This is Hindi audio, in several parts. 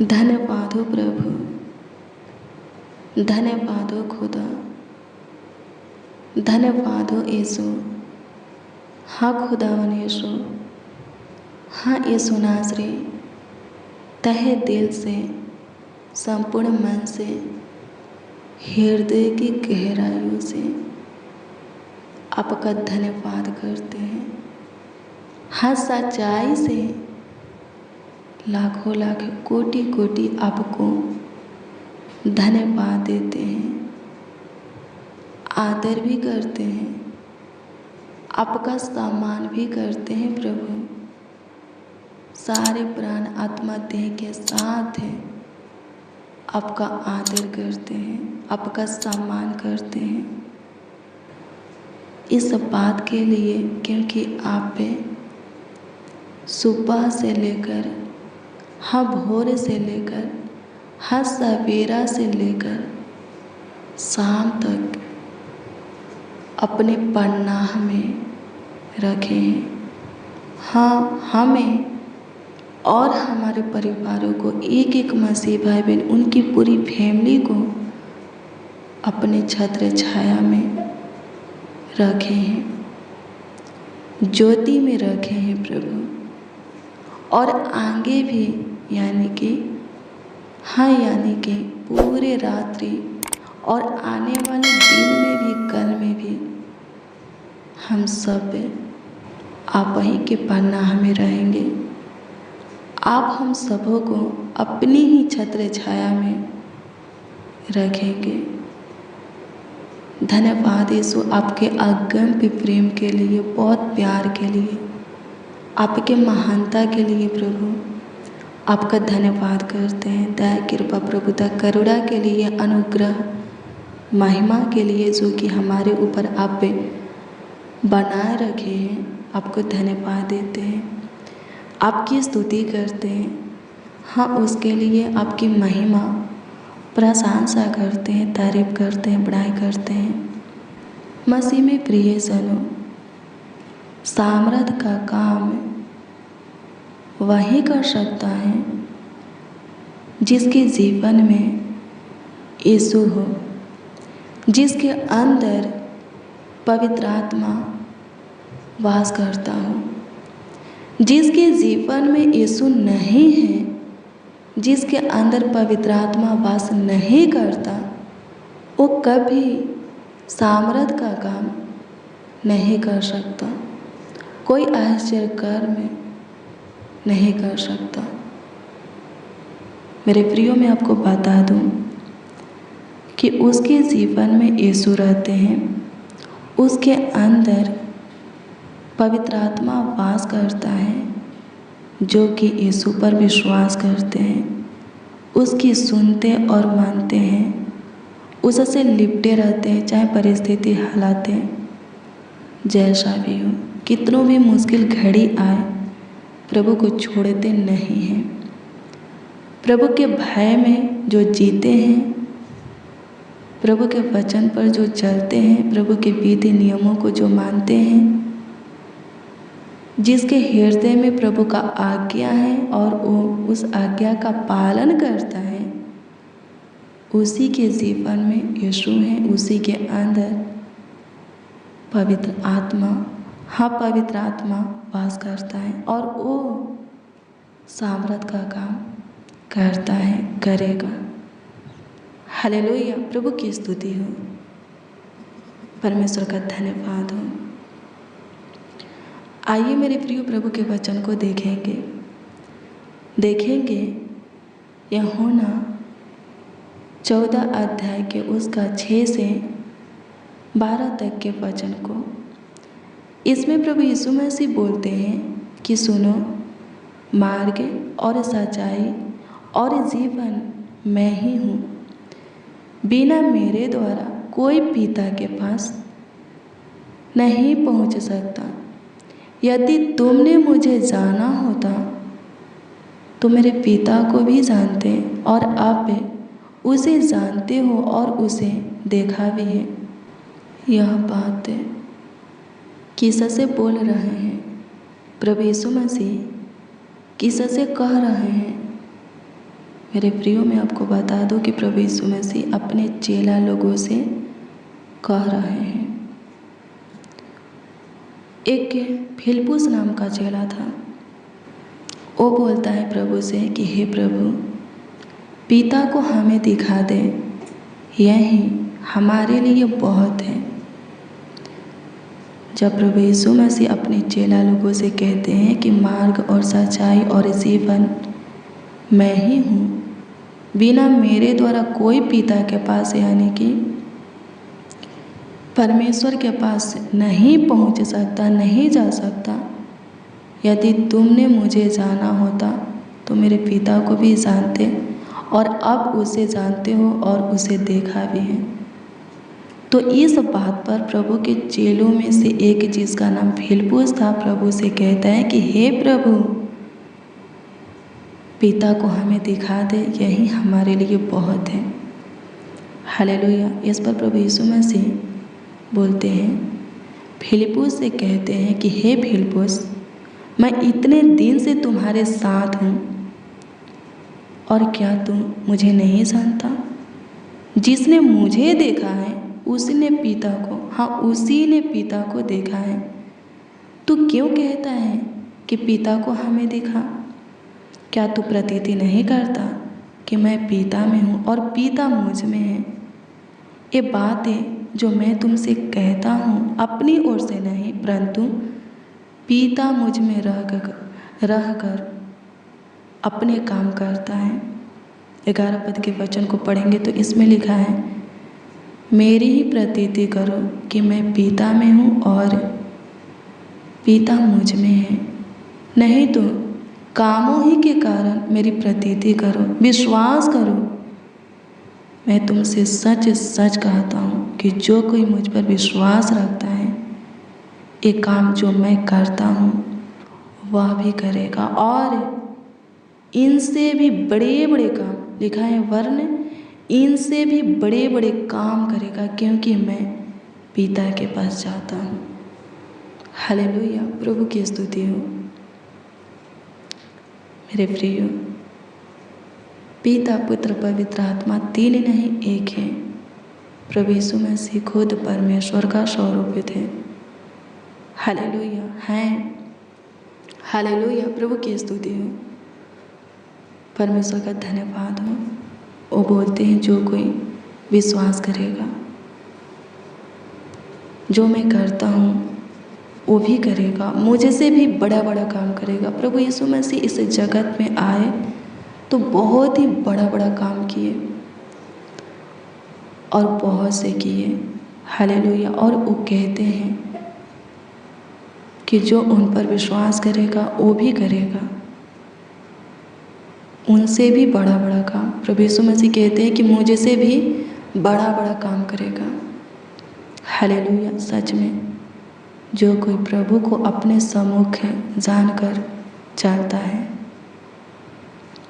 धन्यवाद हो प्रभु, धन्यवाद हो खुदा, धन्यवाद हो यीशु। हाँ खुदावन यीशु, हाँ यीशु नाज़री, तहे दिल से, संपूर्ण मन से, हृदय की गहराइयों से आपका धन्यवाद करते हैं। हाँ सच्चाई से लाखों लाख कोटि कोटि आपको धन्यवाद देते हैं, आदर भी करते हैं, आपका सम्मान भी करते हैं प्रभु। सारे प्राण आत्मा देह के साथ है आपका आदर करते हैं, आपका सम्मान करते हैं। इस बात के लिए क्योंकि आप पे सुबह से लेकर, हाँ भोर से लेकर, हाँ सवेरा से लेकर शाम तक अपने पनाह में रखे हैं। हाँ हमें और हमारे परिवारों को, एक एक मसीह भाई बहन, उनकी पूरी फैमिली को अपने छत्र छाया में रखे हैं, ज्योति में रखे हैं प्रभु। और आगे भी यानी कि पूरे रात्रि और आने वाले दिन में भी, कल में भी हम सब आप ही के पनाह में रहेंगे। आप हम सबों को अपनी ही छत्र छाया में रखेंगे। धन्यवाद यीशु, आपके अगम्य प्रेम के लिए, बहुत प्यार के लिए, आपके महानता के लिए प्रभु आपका धन्यवाद करते हैं। दया कृपा प्रभुता करुणा के लिए, अनुग्रह महिमा के लिए जो कि हमारे ऊपर आप पे बनाए रखे हैं, आपको धन्यवाद देते हैं, आपकी स्तुति करते हैं। हाँ उसके लिए आपकी महिमा प्रशंसा करते हैं, तारीफ करते हैं, बड़ाई करते हैं। मसीह में प्रिय जनों, सामर्थ का काम वही कर सकता है जिसके जीवन में यीशु हो, जिसके अंदर पवित्र आत्मा वास करता हो। जिसके जीवन में यीशु नहीं है, जिसके अंदर पवित्र आत्मा वास नहीं करता, वो कभी सामर्थ का काम नहीं कर सकता, कोई आश्चर्य कर्म नहीं कर सकता। मेरे प्रियो, मैं आपको बता दूं कि उसके जीवन में यीशु रहते हैं, उसके अंदर पवित्र आत्मा वास करता है। जो कि यीशु पर विश्वास करते हैं, उसकी सुनते और मानते हैं, उससे लिपटे रहते हैं, चाहे परिस्थिति हालातें जैसा भी हो, कितनों भी मुश्किल घड़ी आए, प्रभु को छोड़ते नहीं हैं। प्रभु के भय में जो जीते हैं, प्रभु के वचन पर जो चलते हैं, प्रभु के विधि नियमों को जो मानते हैं, जिसके हृदय में प्रभु का आज्ञा है और वो उस आज्ञा का पालन करता है, उसी के जीवन में यीशु है, उसी के अंदर पवित्र आत्मा, हाँ पवित्र आत्मा वास करता है और वो सामर्थ का काम करता है, करेगा। हालेलुया, प्रभु की स्तुति हो, परमेश्वर का धन्यवाद हो। आइए मेरे प्रिय, प्रभु के वचन को देखेंगे यूहन्ना 14 अध्याय के उसका 6 से 12 तक के वचन को। इसमें प्रभु यीशु मसीह बोलते हैं कि सुनो, मार्ग और सच्चाई और जीवन मैं ही हूँ। बिना मेरे द्वारा कोई पिता के पास नहीं पहुँच सकता। यदि तुमने मुझे जाना होता तो मेरे पिता को भी जानते और आप उसे जानते हो और उसे देखा भी है। यह बात किससे बोल रहे हैं? प्रभु यीशु मसीह किससे कह रहे हैं? मेरे प्रियो, मैं आपको बता दूं कि प्रभु यीशु मसीह अपने चेला लोगों से कह रहे हैं। एक फिलिप्पुस नाम का चेला था। वो बोलता है प्रभु से कि हे प्रभु, पिता को हमें दिखा दे, यही हमारे लिए बहुत है। जब प्रभु यीशु मसीह अपने चेला लोगों से कहते हैं कि मार्ग और सच्चाई और जीवन मैं ही हूँ, बिना मेरे द्वारा कोई पिता के पास यानी कि परमेश्वर के पास नहीं पहुँच सकता, नहीं जा सकता। यदि तुमने मुझे जाना होता तो मेरे पिता को भी जानते और अब उसे जानते हो और उसे देखा भी है। तो इस बात पर प्रभु के चेलों में से एक, जिसका नाम फिलिप्पुस था, प्रभु से कहता है कि हे प्रभु, पिता को हमें दिखा दे, यही हमारे लिए बहुत है। हालेलुया। इस पर प्रभु यीशु मसीह बोलते हैं, फिलिप्पुस से कहते हैं कि हे फिलिप्पुस, मैं इतने दिन से तुम्हारे साथ हूँ और क्या तुम मुझे नहीं जानता? जिसने मुझे देखा है उसने पिता को, हाँ उसी ने पिता को देखा है। तू क्यों कहता है कि पिता को हमें दिखा? क्या तू प्रतीति नहीं करता कि मैं पिता में हूँ और पिता मुझ में है? ये बातें जो मैं तुमसे कहता हूँ अपनी ओर से नहीं, परंतु पिता मुझ में रहकर अपने काम करता है। 11 पद के वचन को पढ़ेंगे तो इसमें लिखा है, मेरी ही प्रतीति करो कि मैं पिता में हूँ और पिता मुझ में है, नहीं तो कामों ही के कारण मेरी प्रतीति करो। विश्वास करो, मैं तुमसे सच सच कहता हूँ कि जो कोई मुझ पर विश्वास रखता है, ये काम जो मैं करता हूँ वह भी करेगा और इनसे भी बड़े बड़े काम, लिखा है वरन इनसे भी बड़े बड़े काम करेगा, क्योंकि मैं पिता के पास जाता हूँ। हालेलुया। प्रभु की स्तुति हो। मेरे प्रियो, पिता पुत्र पवित्र आत्मा तीन नहीं एक है। प्रभु यीशु मसीह खुद परमेश्वर का स्वरूप थे। हालेलुया हैं। हालेलुया। प्रभु की स्तुति हो। परमेश्वर का धन्यवाद हो। वो बोलते हैं जो कोई विश्वास करेगा, जो मैं करता हूँ वो भी करेगा, मुझे से भी बड़ा बड़ा काम करेगा। प्रभु यीशु मसीह इस जगत में आए तो बहुत ही बड़ा बड़ा काम किए और बहुत से किए। हालेलुया। और वो कहते हैं कि जो उन पर विश्वास करेगा वो भी करेगा, उनसे भी बड़ा बड़ा काम। प्रभु यीशु मसीह कहते हैं कि मुझे से भी बड़ा बड़ा काम करेगा। हालेलुया। सच में जो कोई प्रभु को अपने सम्मुख जानकर चलता है,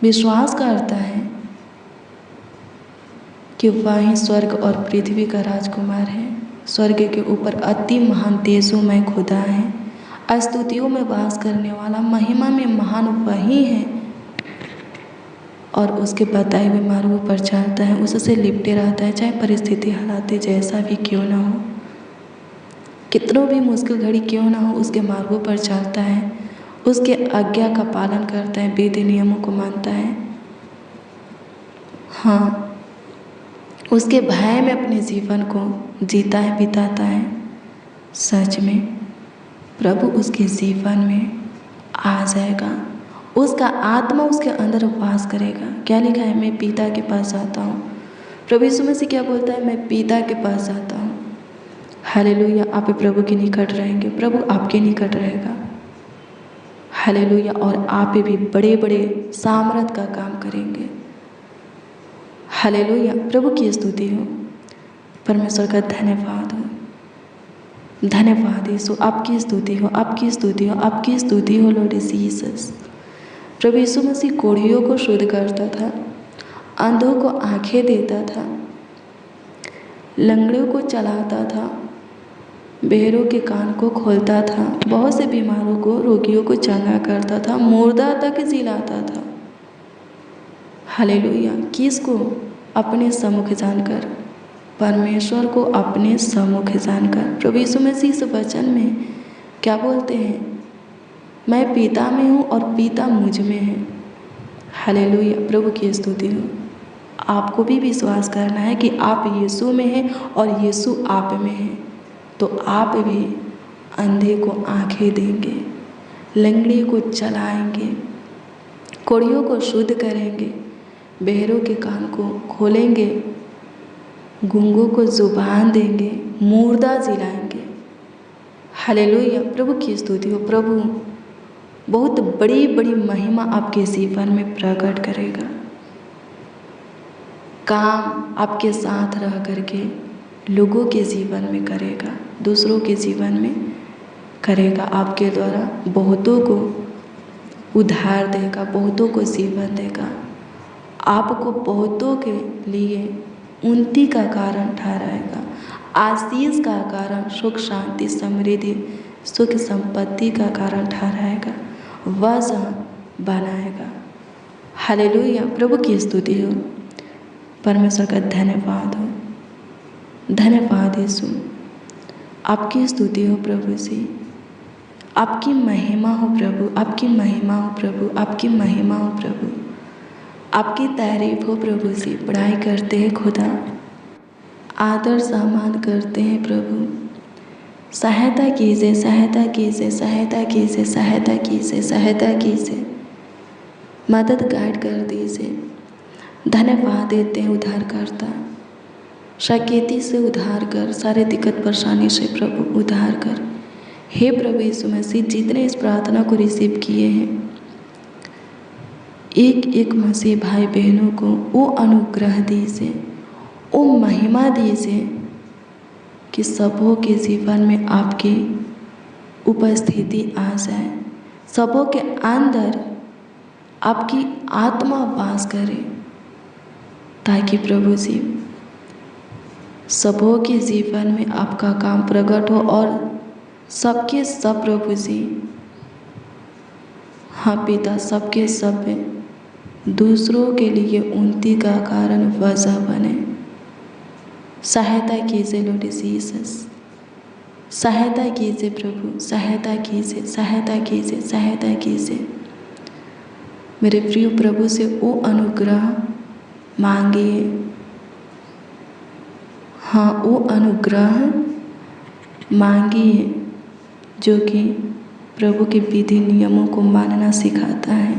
विश्वास करता है कि वही स्वर्ग और पृथ्वी का राजकुमार है, स्वर्ग के ऊपर अति महान तेजोमय खुदा है, स्तुतियों में वास करने वाला, महिमा में महान वही है और उसके बताए हुए मार्गों पर चलता है, उससे लिपटे रहता है, चाहे परिस्थिति हालात जैसा भी क्यों ना हो, कितनों भी मुश्किल घड़ी क्यों ना हो, उसके मार्गों पर चलता है, उसके आज्ञा का पालन करता है, विधि नियमों को मानता है। हाँ, उसके भय में अपने जीवन को जीता है, बिताता है। सच में प्रभु उसके जीवन में आ जाएगा, उसका आत्मा उसके अंदर वास करेगा। क्या लिखा है? मैं पिता के पास जाता हूँ। प्रभु यीशु मसीह क्या बोलता है? मैं पिता के पास जाता हूँ। हालेलुया। आप प्रभु के निकट रहेंगे, प्रभु आपके निकट रहेगा। हालेलुया। और आप भी बड़े बड़े सामर्थ का काम करेंगे। हालेलुया। प्रभु की स्तुति हो। परमेश्वर का धन्यवाद हो। धन्यवाद यीशु, आपकी स्तुति हो, आपकी स्तुति हो, आपकी स्तुति हो लॉर्ड जीसस। प्रभु यीशु मसीह कोढ़ियों को शुद्ध करता था, अंधों को आंखें देता था, लंगड़ों को चलाता था, बहरों के कान को खोलता था, बहुत से बीमारों को, रोगियों को चंगा करता था, मुर्दा तक जिलाता था। हालेलुया। किसको? अपने सम्मुख जानकर, परमेश्वर को अपने सम्मुख जानकर। प्रभु यीशु मसीह इस वचन में क्या बोलते हैं? मैं पिता में हूँ और पिता मुझ में है। हालेलुया, प्रभु की स्तुति हो। आपको भी विश्वास करना है कि आप यीशु में हैं और यीशु आप में है, तो आप भी अंधे को आंखें देंगे, लंगड़े को चलाएंगे, कोढ़ियों को शुद्ध करेंगे, बहरों के कान को खोलेंगे, गूंगों को जुबान देंगे, मुर्दा जिलाएंगे। हालेलुया, प्रभु की स्तुति हो। प्रभु बहुत बड़ी बड़ी महिमा आपके जीवन में प्रकट करेगा। काम आपके साथ रह करके लोगों के जीवन में करेगा, दूसरों के जीवन में करेगा। आपके द्वारा बहुतों को उद्धार देगा, बहुतों को जीवन देगा। आपको बहुतों के लिए उन्नति का कारण ठहराएगा, आशीष का कारण, सुख शांति समृद्धि सुख संपत्ति का कारण ठहराएगा, वजह बनाएगा। हालेलुया, प्रभु की स्तुति हो। परमेश्वर का धन्यवाद हो, धन्यवाद यीशु। आपकी स्तुति हो प्रभु जी, आपकी महिमा हो प्रभु, आपकी महिमा हो प्रभु, आपकी महिमा हो प्रभु, आपकी तारीफ हो प्रभु जी। बड़ाई करते हैं खुदा, आदर सम्मान करते हैं प्रभु। सहायता कीजिए, सहायता कीजिए, सहायता कीजिए, सहायता कीजिए, सहायता कीजिए, मदद गाइड कर दीजिए। धन्यवाद देते हैं उद्धारकर्ता, शकेती से उद्धार कर, सारे दिक्कत परेशानी से प्रभु उद्धार कर। हे प्रभु यीशु मसीह, जितने इस प्रार्थना को रिसीव किए हैं, एक एक मसीह भाई बहनों को वो अनुग्रह दीजिए, वो महिमा दीजिए कि सबों के जीवन में आपकी उपस्थिति आ जाए, सबों के अंदर आपकी आत्मा वास करे, ताकि प्रभु जी सबों के जीवन में आपका काम प्रकट हो और सबके सब प्रभु जी, हाँ पिता, सबके सब दूसरों के लिए उन्नति का कारण वजह बने। सहायता कीजिए लॉर्ड जीसस, सहायता कीजिए प्रभु, सहायता कीजिए, सहायता कीजिए, सहायता कीजिए। मेरे प्रिय प्रभु से वो अनुग्रह मांगिए, हाँ वो अनुग्रह मांगिए जो कि प्रभु के विधि नियमों को मानना सिखाता है,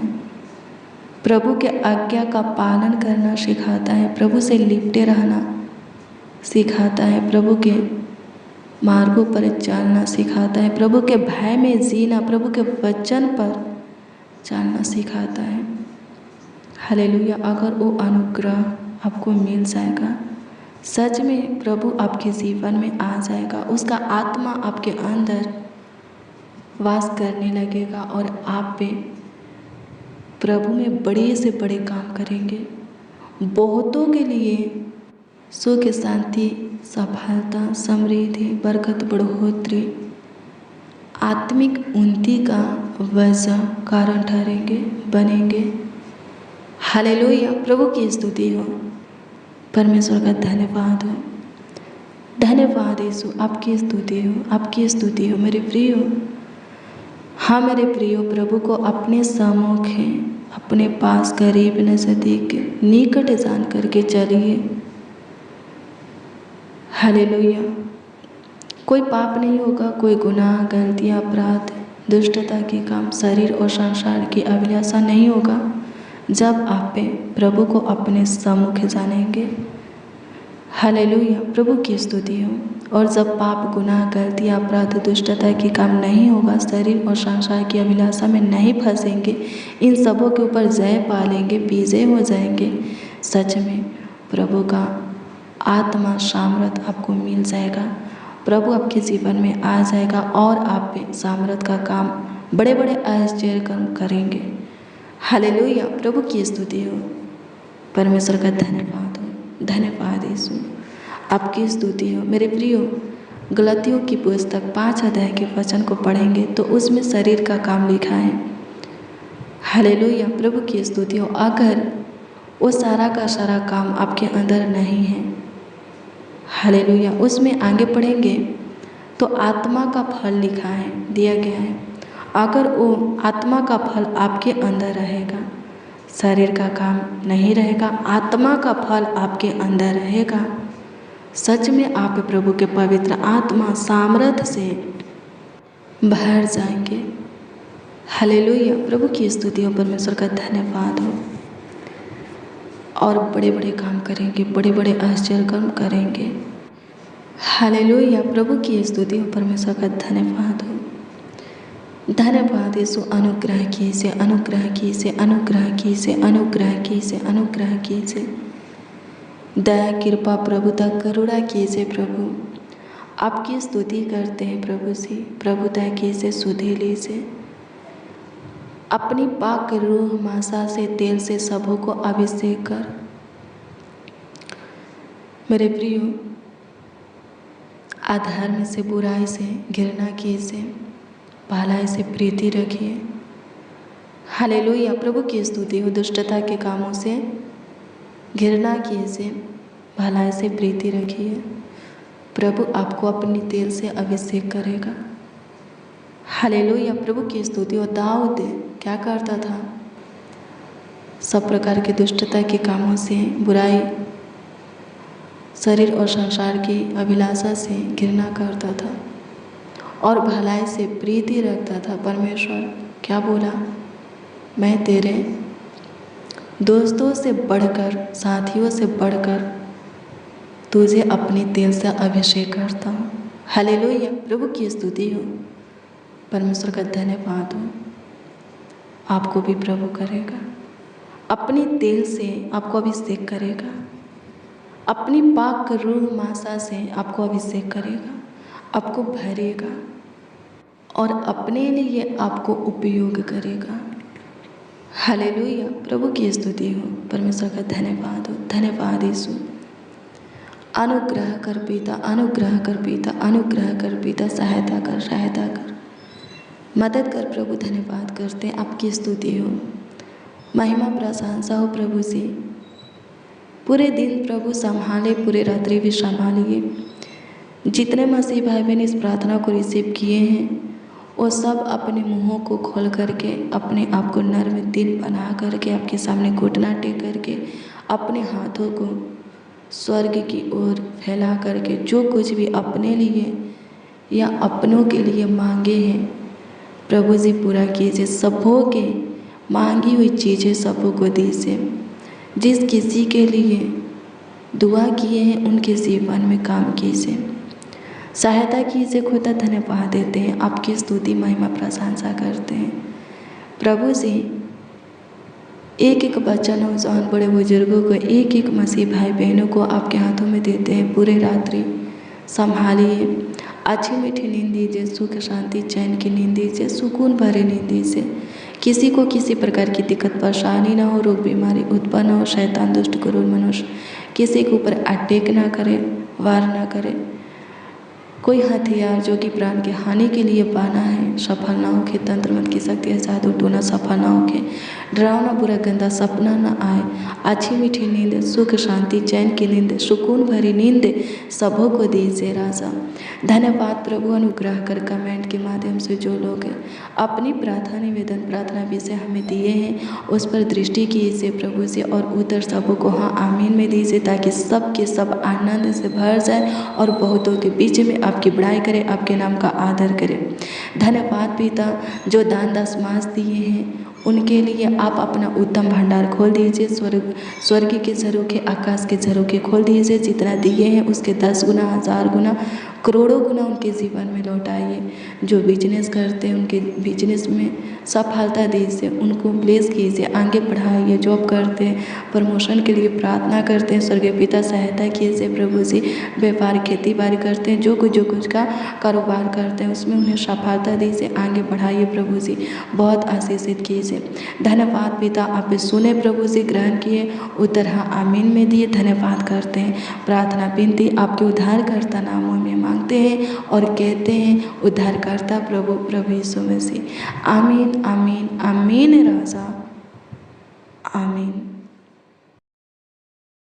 प्रभु के आज्ञा का पालन करना सिखाता है, प्रभु से लिपटे रहना सिखाता है, प्रभु के मार्गों पर चलना सिखाता है, प्रभु के भय में जीना, प्रभु के वचन पर चलना सिखाता है। हालेलुया। अगर वो अनुग्रह आपको मिल जाएगा, सच में प्रभु आपके जीवन में आ जाएगा, उसका आत्मा आपके अंदर वास करने लगेगा और आप पे प्रभु में बड़े से बड़े काम करेंगे। बहुतों के लिए सुख शांति सफलता समृद्धि बरकत बढ़ोतरी आत्मिक उन्नति का वजह कारण ठहरेंगे, बनेंगे। हालेलुया, प्रभु की स्तुति हो, परमेश्वर का धन्यवाद हो, धन्यवाद यीशु। आपकी स्तुति हो, आपकी स्तुति हो मेरे प्रियो। हाँ मेरे प्रियो, प्रभु को अपने सम्मुख है, अपने पास करीब नजदीक निकट जान करके चलिए। हालेलुया। कोई पाप नहीं होगा, कोई गुनाह गलतियाँ अपराध दुष्टता के काम शरीर और संसार की अभिलाषा नहीं होगा जब आप पे प्रभु को अपने सम्मुख जानेंगे। हालेलुया, प्रभु की स्तुति हो। और जब पाप गुनाह गलतियाँ अपराध दुष्टता के काम नहीं होगा, शरीर और संसार की अभिलाषा में नहीं फंसेंगे, इन सबों के ऊपर जय पा लेंगे, विजय हो जाएंगे, सच में प्रभु का आत्मा सामर्थ आपको मिल जाएगा, प्रभु आपके जीवन में आ जाएगा और आप पे सामर्थ का काम बड़े बड़े आश्चर्य कर्म करेंगे। हालेलुया, प्रभु की स्तुति हो, परमेश्वर का धन्यवाद हो, धन्यवाद यीशु। आपकी स्तुति हो मेरे प्रियो। गलतियों की पुस्तक 5 अध्याय के वचन को पढ़ेंगे तो उसमें शरीर का काम लिखा है। हालेलुया, प्रभु की स्तुति हो। अगर वो सारा का सारा काम आपके अंदर नहीं है। हालेलुया। उसमें आगे पढ़ेंगे तो आत्मा का फल लिखा है, दिया गया है। अगर वो आत्मा का फल आपके अंदर रहेगा, शरीर का काम नहीं रहेगा, आत्मा का फल आपके अंदर रहेगा, सच में आप प्रभु के पवित्र आत्मा सामर्थ से भर जाएंगे। हालेलुया। प्रभु की स्तुतियों परमेश्वर का धन्यवाद हो। और बड़े बड़े काम करेंगे, बड़े बड़े आश्चर्य कर्म करेंगे। हालेलुया। प्रभु की स्तुतियों परमेश्वर का धन्यवाद हो। धन्यवाद यीशु। अनुग्रह कीजिए, अनुग्रह कीजिए, अनुग्रह कीजिए, अनुग्रह कीजिए, अनुग्रह कीजिए। दया कृपा प्रभुता करुणा कीजिए प्रभु। आपकी स्तुति करते हैं प्रभु से। प्रभुता कीजिए, सुधि लीजिए। अपनी पाक रूह मासा से तेल से सबों को अभिषेक कर। मेरे प्रियो, अधर्म से, बुराई से घृणा कीजिए, भलाई से प्रीति रखिए। हालेलुया। प्रभु की स्तुति हो। दुष्टता के कामों से घृणा कीजिए, भलाई से प्रीति रखिए। प्रभु आपको अपनी तेल से अभिषेक करेगा। हालेलुया। प्रभु की स्तुति हो। दाऊद क्या करता था? सब प्रकार की दुष्टता के कामों से, बुराई, शरीर और संसार की अभिलाषा से घृणा करता था और भलाई से प्रीति रखता था। परमेश्वर क्या बोला? मैं तेरे दोस्तों से बढ़कर, साथियों से बढ़कर तुझे अपनी तेल से अभिषेक करता हूँ। हालेलुया। प्रभु की स्तुति हो। परमेश्वर का धन्यवाद हो। आपको भी प्रभु करेगा, अपनी तेल से आपको अभिषेक करेगा, अपनी पाक रूह मासा से आपको अभिषेक करेगा, आपको भरेगा और अपने लिए आपको उपयोग करेगा। हालेलुया। प्रभु की स्तुति हो। परमेश्वर का धन्यवाद हो। धन्यवाद यीशु। अनुग्रह कर पिता, अनुग्रह कर पिता, अनुग्रह कर पिता। सहायता कर, सहायता कर, मदद कर प्रभु। धन्यवाद करते हैं। आपकी स्तुति हो, महिमा प्रशंसा हो प्रभु से। पूरे दिन प्रभु संभाले, पूरे रात्रि भी संभालिए। जितने मसीह भाई बहन इस प्रार्थना को रिसीव किए हैं वो सब अपने मुंहों को खोल करके, अपने आप को नर्म दिल बना करके, आपके सामने घुटना टेक करके, अपने हाथों को स्वर्ग की ओर फैला करके जो कुछ भी अपने लिए या अपनों के लिए मांगे हैं प्रभु जी पूरा कीजिए। सबों के मांगी हुई चीज़ें सबों को दीजिए। जिस किसी के लिए दुआ किए हैं उनके जीवन में काम कीजिए, सहायता कीजिए। खुदा धन्यवाद देते हैं, आपकी स्तुति महिमा प्रशंसा करते हैं प्रभु जी। एक एक बच्चा, नौजवान, बड़े बुजुर्गों को, एक एक मसीह भाई बहनों को आपके हाथों में देते हैं। पूरे रात्रि संभालिए, अच्छी मीठी नींद दीजिए, सुख शांति चैन की नींद दीजिए, सुकून भरी नींद दीजिए। किसी को किसी प्रकार की दिक्कत परेशानी ना हो, रोग बीमारी उत्पन्न हो, शैतान दुष्ट क्रूर मनुष्य किसी के ऊपर अटैक ना करे, वार ना करे। कोई हथियार जो कि प्राण की हानि के लिए बना है सफल ना हो के, तंत्र मंत्र की शक्ति जादू टोना सफल ना हो के, डरावना बुरा गंदा सपना ना आए। अच्छी मीठी नींद, सुख शांति चैन की नींद, सुकून भरी नींद सबों को दीजिए राजा। धन्यवाद प्रभु। अनुग्रह कर कमेंट के माध्यम से जो लोग अपनी प्रार्थना निवेदन, प्रार्थना विषय हमें दिए हैं उस पर दृष्टि कीजिए प्रभु से और उत्तर सबों को हाँ आमीन में दीजिए, ताकि सब के सब आनंद से भर जाए और बहुतों के बीच में आपकी बड़ाई करें, आपके नाम का आदर करें। धन्यवाद पिता, जो दान दस मास दिए हैं उनके लिए आप अपना उत्तम भंडार खोल दीजिए। स्वर्ग के झरोखे, आकाश के झरोखे खोल दीजिए। जितना दिए हैं उसके 10 गुना, 1000 गुना, करोड़ों गुना उनके जीवन में लौटाइए। जो बिजनेस करते हैं उनके बिजनेस में सफलता दीजिए, उनको ब्लेस कीजिए, आगे बढ़ाइए। जॉब करते हैं, प्रमोशन के लिए प्रार्थना करते हैं, स्वर्गीय पिता सहायता कीजिए प्रभु जी। व्यापार, खेती बाड़ी करते हैं, जो कुछ का कारोबार करते हैं उसमें उन्हें सफलता दीजिए, आगे बढ़ाइए प्रभु जी, बहुत आशीषित कीजिए। धन्यवाद पिता, आप सुने प्रभु जी, ग्रहण किए, उत्तर हाँ आमीन में दिए। धन्यवाद करते हैं। प्रार्थना विनती आपके उद्धारकर्ता नामों में मांगते हैं और कहते हैं उद्धारकर्ता प्रभु यीशु मसीह। आमीन आमीन आमीन राजा, आमीन।